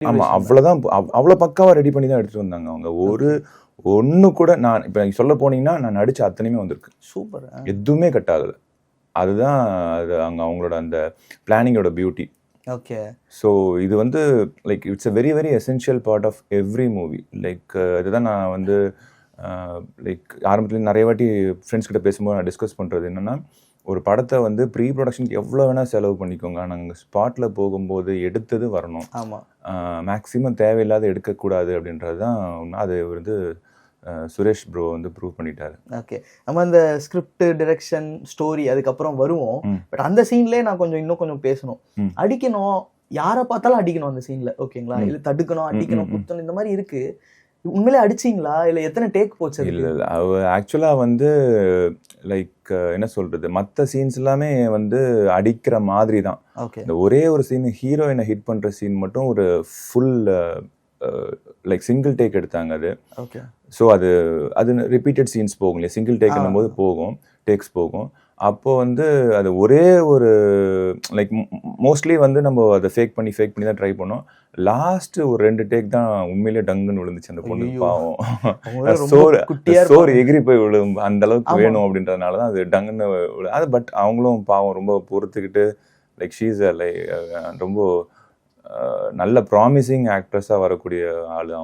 ஆமா, அவ்வளவுதான். அவ்வளவு பக்காவா ரெடி பண்ணி தான் எடுத்துட்டு வந்தாங்க அவங்க. ஒண்ணு கூட நான் இப்ப சொல்ல போனீங்கன்னா நான் நடிச்ச அத்தனையுமே வந்திருக்கு. சூப்பர். எதுவுமே கட் ஆகல. அதுதான் அது அவங்களோட அந்த பிளானிங்கோட பியூட்டி. ஓகே. ஸோ இது வந்து like it's a very very essential part of every movie. Like இதுதான் நான் வந்து லைக் ஆரம்பத்துல நிறைய வாட்டி ஃப்ரெண்ட்ஸ் கிட்ட பேசும்போது நான் டிஸ்கஸ் பண்ணுறது என்னன்னா, ஒரு படத்தை வந்து ப்ரீ ப்ரொடக்ஷனுக்கு எவ்வளோ வேணால் செலவு பண்ணிக்கோங்க, நாங்கள் ஸ்பாட்டில் போகும்போது எடுத்தது வரணும். ஆமாம். மேக்ஸிமம் தேவையில்லாத எடுக்கக்கூடாது அப்படின்றது தான் அது வந்து சுரேஷ் ப்ரோ வந்து ப்ரூவ் பண்ணிட்டாரு. ஓகே. நம்ம இந்த ஸ்கிரிப்ட், டைரக்ஷன், ஸ்டோரி அதுக்கப்புறம் வருவோம். பட் அந்த சீன்லேயே நான் இன்னும் கொஞ்சம் பேசணும். அடிக்கணும், யாரை பார்த்தாலும் அடிக்கணும் அந்த சீன்ல. ஓகேங்களா? இல்லை தடுக்கணும், அடிக்கணும், குத்தணும், இந்த மாதிரி இருக்கு. உண்மையிலே அடிச்சிங்களா இல்லை எத்தனை டேக் போச்சு? இல்லை அவ ஆக்சுவலாக வந்து லைக் என்ன சொல்றது, மற்ற சீன்ஸ் எல்லாமே வந்து அடிக்கிற மாதிரி தான். இந்த ஒரே ஒரு சீன், ஹீரோயினை ஹிட் பண்ற சீன் மட்டும் ஒரு ஃபுல் லைக் சிங்கிள் டேக் எடுத்தாங்க அது. ஓகே. ஸோ அது ரிப்பீட்டட் சீன்ஸ் போகும் இல்லையா, சிங்கிள் டேக்னும் போது போகும், டேக்ஸ் போகும். அப்போ வந்து அது ஒரே ஒரு லைக் மோஸ்ட்லி வந்து நம்ம அதை ஃபேக் பண்ணி தான் ட்ரை பண்ணோம். லாஸ்ட் ஒரு 2 டேக் தான் உண்மையிலேயே டங்குன்னு விழுந்துச்சு அந்த பொண்ணு. பாவம், சோறு எகிரி போய் விழும், அந்த அளவுக்கு வேணும் அப்படின்றதுனால தான் அது டங்குன்னு அது. பட் அவங்களும் பாவம் ரொம்ப பொறுத்துக்கிட்டு லைக் ஷீஸ் லைக் ரொம்ப நல்ல ப்ராமிசிங் ஆக்ட்ரஸாக வரக்கூடிய ஆள்.